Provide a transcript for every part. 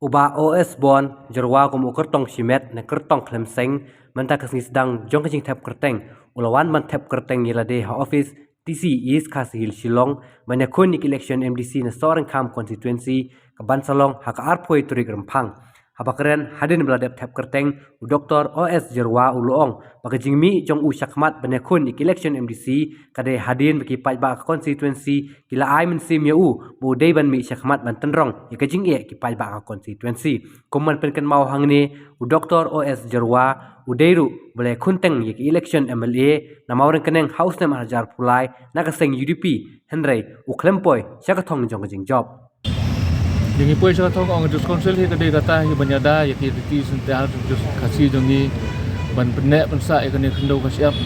Uba OS bon jerwa kum kertong simet na kertong klemseng menta kasni sedang jong kajing tap kerteng ulawan man tap kerteng yelade ha office TC East Kasihil Shillong mana kunik election MDC na Soreng Kam constituency ke Bansalong hak arpoi turik rempang habakren hadin beladap tap kerteng u Dr. OS jerwa uluong baka jingmi jong u syakmat bana kunik election MDC kade hadin baki pajba constituency kila ai men sim ya u bu deiban mi syakmat ban tenrong ya kajing e ki pajba constituency kuman penken mau hangne u Dr. OS jerwa udairu boleh kunteng yek election MLA na mauren keneng house nam hajar pulai na kaseng UDP Henry u klempoi syakathong jong kajing job Jadi poi sa thong ang just council hi kadai kata hi banyada ya ki sental just kasih jongi ban penek pensa e kene khendo kasiap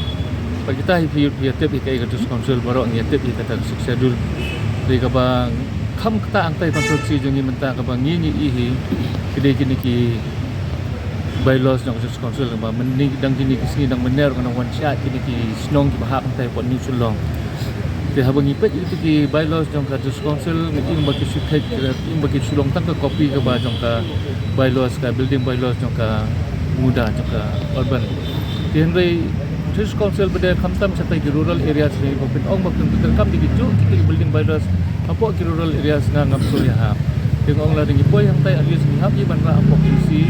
bagi kita hi pi tip hi kai just council baro ngi tip hi kata schedule dei ka bang kham kata ang tai konstruksi jongi menta ka bang ngi hi kadai kini ki bylaws ng just council ka ba mening dang kini kisni dang mener kana one shot kini ki snong ki bahak tai pot ni sulong te habang ipet itu ki bylaws jong ka just council ngi bagi sitek im bagi sulong tang ka copy ka ba jong ka bylaws ka building bylaws jong ka muda jong ka urban tienrei just council bede khamtam satai ki rural areas ni bapin ong bapin terkam di ju ki building bylaws apo ki rural areas na ngam surya ha teng ong la ding ipoi hang tai alias ni hab i ban ra apo isi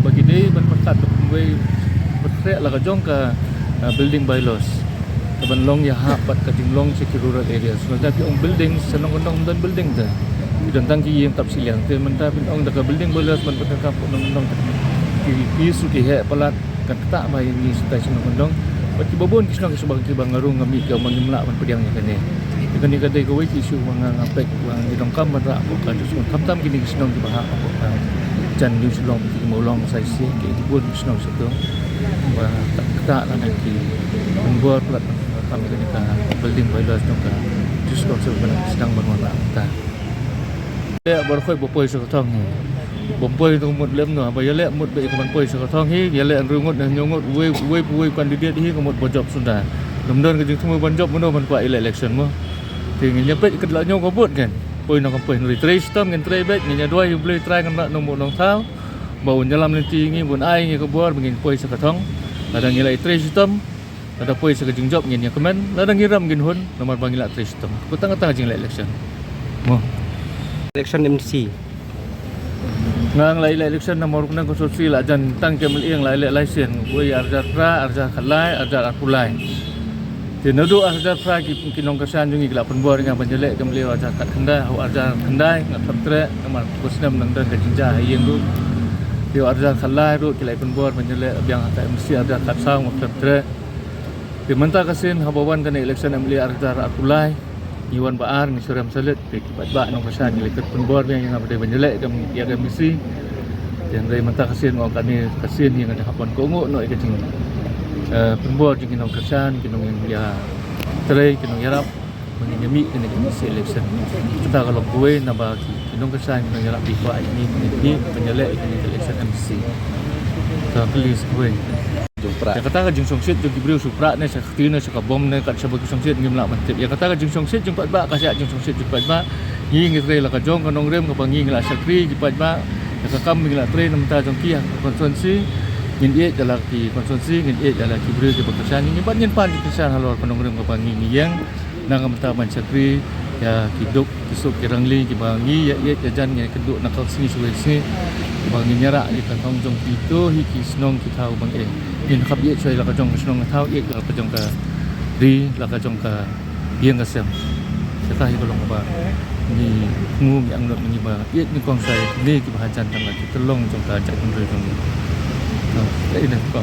bagi dei ban perkat we betre la ka jong ka building bylaws ban long ya ha pat ka ding long secure rural areas so tapi ong building senong ong dan building ta dan tang ki yang tap siliang te men ta pin ong da ka building bylaws man pat ka ong ki su ki he palat ka ta mai ni station ong pat ki babon ki senong ki subang ki bangarung ngami ka mangimla man pediang ni kene kani ka dei ka we ki su mang ngapek wang di dong kam ra ko ka su kam tam ki ni senong ki bahak ko jan new sulong ki molong sai si ki bun senong setu ba tak la ki membuat plat kami kita building bylaws jong ka just council sedang berwarna ta ya bar khoi bopoi sa thong ni bopoi tu mut lem no ba yale mut be ko poi sa thong hi yale rungut na nyongot we candidate hi ko mut bojob sunda nomdon ke jing semua banjob mono ban kwa election mo ting nyepet ke la nyong ko bot kan poi no poi nri trai stom ngen trai bet nya doi blei trai kan no mo nong thau bau nyalam nanti ngi bun ai ngi ko bor ngin poi sa thong ada ngilai trai stom ada poi sa kajing job ngin ya kemen ada ngiram ngin hun nomor bangila trai stom ko tang-tang jing election mo election MDC ngang lai election nomor kuna konstruksi la jan tang kemel ing lai license we arja pra arja khalai arja apulai tinodo arja pra ki kinong kasan jungi gila penbor ngang panjele kemli arja kat khandai au arja khandai ngat patre nomor kusnam nang dan kajinja hayeng ru dio arja khalai ru kilai penbor panjele biang ta mesti arja kat sang ngat patre di menta kasin habawan kan election amli arja apulai Iwan Baar ni Suram Salit pe kibat nong kasan ni lekat penbor yang ngabde banjele kam ya kam misi dan dai menta kasin ngau kani kasin yang ada hapon kongo no ikacing penbor jing nong kasan kinong yang dia trai kinong yarap menyemi kini misi election kita kalau gue naba kinong kasan kinong yarap di kwa ini banjele ini election MC so please gue ya kata ka jing songsit jing gibriu supra ne sa khtina sa kabom ne kat sa bagi songsit ngim la mantip ya kata ka jing songsit jing patba ka sa jing songsit jing patba ngi ngi tre la ka jong ka nong rem ka bangi ngla sakri jing patba ya ka kam ngla tre nam ta jong kia konstituensi ngin e jala ki konstituensi ngin e jala gibriu ki bakasan ngi ban nyen pan ki kesan halor ka nong rem ka bangi ngi yang nang ka man sakri ya kiduk kisuk kirangli ki bangi ya ye jajan ngi keduk nakal sini sulesi bangi nyara di kantong jong itu hiki snong ki thau bang e in khap ye choi la ka jong snong thau ye la ka jong ka ri la ka jong ka yeng ka sem ta hi ko long ba ni ngu yang no ni ba ye ni kong sai ni ki ba jan tang ki telong jong ka ja jong ri jong ta ini ko